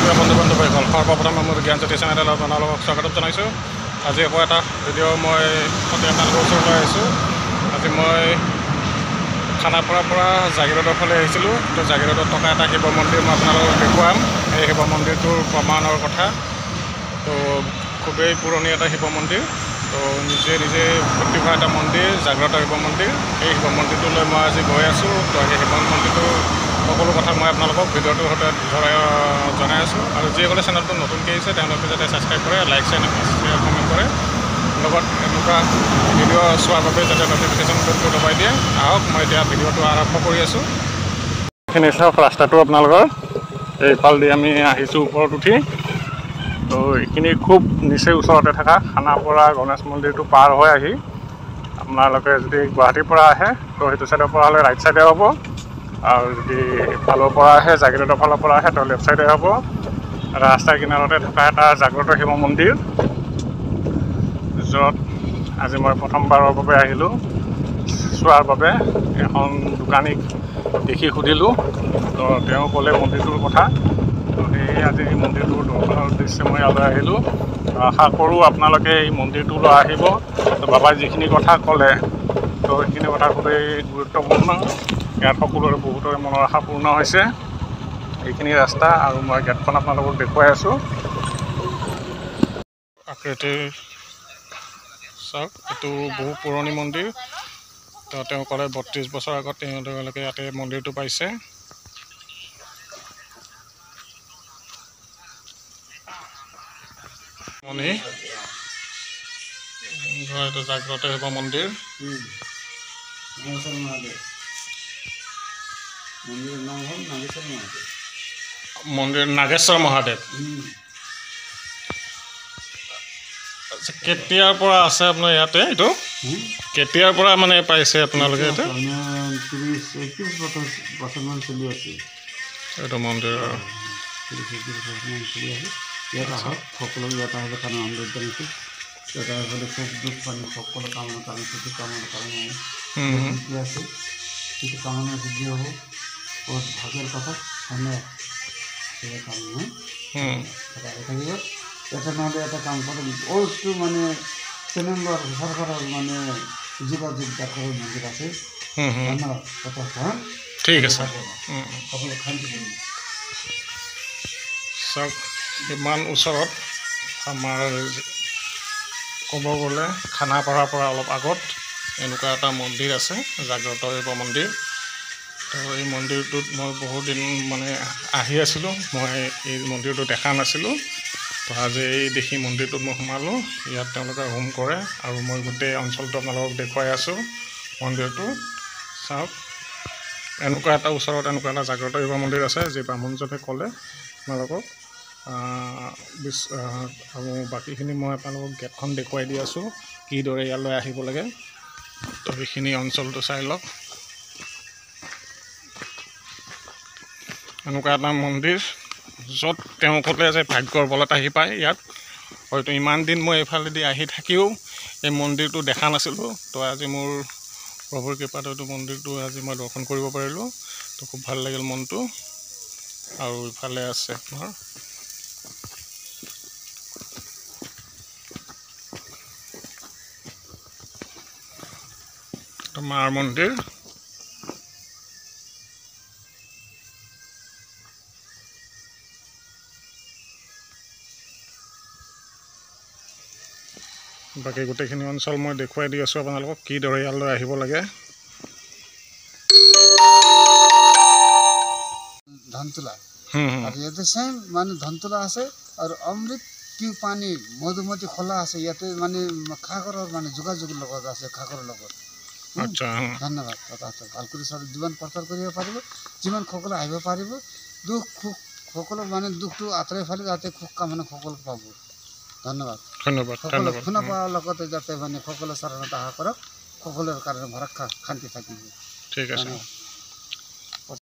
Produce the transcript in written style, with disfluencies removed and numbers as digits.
প্ৰিয় বন্ধু বান্ধৱীসকল, সৰ্বপ্ৰথমে মোৰ জ্ঞানজ্যোতি চেনেলত আপোনালোকক স্বাগতম জনাইছোঁ। আজি আকৌ এটা ভিডিঅ' মই সদায় আপোনালোকৰ ওচৰলৈ আহিছোঁ। আজি মই খানাপাৰাৰ পৰা জাগিৰোডৰ ফালে আহিছিলোঁ। তো জাগিৰোডত থকা এটা শিৱ মন্দিৰ মই আপোনালোকক দেখুৱাম। এই শিৱ মন্দিৰটোৰ প্ৰমাণৰ কথা। তো খুবেই পুৰণি এটা শিৱ মন্দিৰ। তো নিজে ভৰ্তি হোৱা এটা মন্দিৰ, জাগ্ৰত শিৱ মন্দিৰ। এই শিৱ মন্দিৰটোলৈ মই আজি গৈ আছোঁ। তো সেই শিৱ মন্দিৰটো সকলো কথা মই আপোনালোকক ভিডিঅ'টোৰ সৈতে জনাই আছোঁ। আৰু যিসকলে চেনেলটো নতুনকৈ আহিছে তেওঁলোকে যাতে ছাবস্ক্ৰাইব কৰে, লাইক শ্বেয়াৰ কমেণ্ট কৰে, লগত এনেকুৱা ভিডিঅ' চোৱাৰ বাবে যাতে নটিফিকেশ্যন বেলটো দবাই দিয়ে। আহক মই এতিয়া ভিডিঅ'টো আৰম্ভ কৰি আছোঁ। এইখিনি চাওক ৰাস্তাটো আপোনালোকৰ, এইফালেদি আমি আহিছোঁ ওপৰত উঠি। তো এইখিনি খুব নিচেই ওচৰতে থকা খানাপাৰা গণেশ মন্দিৰটো পাৰ হৈ আহি আপোনালোকে যদি গুৱাহাটীৰ পৰা আহে তো সেইটো ছাইডৰ পৰা হ'লে ৰাইট ছাইডে হ'ব, আৰু যদি ইফালৰ পৰা আহে জাগিৰোডৰ ফালৰ পৰা আহে তো লেফ্ট ছাইডে হ'ব। ৰাস্তাৰ কিনাৰতে থকা এটা জাগ্ৰত শিৱ মন্দিৰ, য'ত আজি মই প্ৰথমবাৰৰ বাবে আহিলোঁ চোৱাৰ বাবে। এখন দোকানীক দেখি সুধিলোঁ, তো তেওঁ ক'লে মন্দিৰটোৰ কথা। তো সেয়ে আজি এই মন্দিৰটোৰ দৰ্শনৰ উদ্দেশ্যে মই ইয়ালৈ আহিলোঁ। আশা কৰোঁ আপোনালোকে এই মন্দিৰটোলৈ আহিব। তো বাবাই যিখিনি কথা ক'লে তো সেইখিনি কথা খুবেই গুৰুত্বপূৰ্ণ। ইয়াত সকলোৰে বহুতৰে মনৰ আশা পূৰ্ণ হৈছে। এইখিনি ৰাস্তা আৰু মই গেটখন আপোনালোকক দেখুৱাই আছোঁ। আকৃতি চাওক, এইটো বহু পুৰণি মন্দিৰ। তো তেওঁ ক'লে 32 বছৰ আগত তেওঁলোকে ইয়াতে মন্দিৰটো পাইছে। এইটো জাগ্ৰত শিৱ মন্দিৰ। মন্দিৰ নাগেশ্বৰ মহাদেৱ। কেতিয়াৰ পৰা আছে আপোনাৰ ইয়াতে? এইটো কেতিয়াৰ পৰা মানে পাইছে আপোনালোকে ইয়াতে? 30-31 বছৰমান চলি আছে এইটো মন্দিৰ। ইয়াত আহক, সকলো ইয়াত আহিলে কাৰণে অনুৰোধ জনাইছোঁ। ইয়াত আহিলে সুখ দুখ পানী সকলো কামনা কাৰণে কিছু কামনা কাৰণে আছে, কিছু কামনা সিদ্ধি হ'ব। বহুত ভাগ্যেৰ কথা। ধন্যবাদ। কামনা থাকিব। এটা নহ'লে এটা কাম কৰে, বহুতো মানে চেনেলৰ চৰকাৰৰ মানে যোগাযোগ ডাক্তৰৰ মন্দিৰ আছে। ধন্যবাদ। কথা ঠিক আছে। সকলো শান্তি কৰিম। চাওক, ইমান ওচৰত আমাৰ ক'ব গ'লে খানাপাৰাৰ পৰা অলপ আগত এনেকুৱা এটা মন্দিৰ আছে, জাগ্ৰত শিৱ মন্দিৰ। তো এই মন্দিৰটোত মই বহুদিন মানে আহি আছিলোঁ, মই এই মন্দিৰটো দেখা নাছিলোঁ। তো আজি এই দেখি মন্দিৰটোত মই সোমালোঁ। ইয়াত তেওঁলোকে হোম কৰে আৰু মই গোটেই অঞ্চলটো আপোনালোকক দেখুৱাই আছোঁ মন্দিৰটো। চাওক, এনেকুৱা এটা ওচৰত এনেকুৱা এটা জাগ্ৰত শিৱ মন্দিৰ আছে, যি বামুণজনে ক'লে আপোনালোকক। আৰু বাকীখিনি মই আপোনালোকক গেটখন দেখুৱাই দি আছোঁ, কিদৰে ইয়ালৈ আহিব লাগে। তো সেইখিনি অঞ্চলটো চাই লওক। এনেকুৱা এটা মন্দিৰ, য'ত তেওঁ ক'লে যে ভাগ্যৰ বলত আহি পায় ইয়াত। হয়তো ইমান দিন মই এইফালেদি আহি থাকিও এই মন্দিৰটো দেখা নাছিলোঁ। তো আজি মোৰ প্ৰভুৰ কৃপাত এইটো মন্দিৰটো আজি মই দৰ্শন কৰিব পাৰিলোঁ। তো খুব ভাল লাগিল মনটো। আৰু ইফালে আছে আপোনাৰ মাৰ মন্দিৰ। বাকী গোটেইখিনি অঞ্চল মই দেখুৱাই দি আছোঁ আপোনালোকক, কিদৰে ইয়ালৈ আহিব লাগে। ধনতোলা আৰু ইয়াতে চেম মানে ধনতোলা আছে আৰু অমৃত কি পানী মধুমতি খোলা আছে। ইয়াতে মানে সাগৰৰ মানে যোগাযোগৰ লগত আছে, সাগৰৰ লগত। আচ্ছা, ধন্যবাদ। কথা ভাল কৰি চব জীৱন প্ৰচাৰ কৰিব পাৰিব, যিমান সকলো আহিব পাৰিব। দুখ সুখ সকলো মানে দুখটো আঁতৰাই ফেলে যাতে সুখ কামনা সকলো পাব। ধন্যবাদ। সকলো শুনা পোৱাৰ লগতে যাতে মানে সকলো চৰণত আশা কৰক, সকলোৰে কাৰণে ভৰসা শান্তি থাকিব। ঠিক আছে।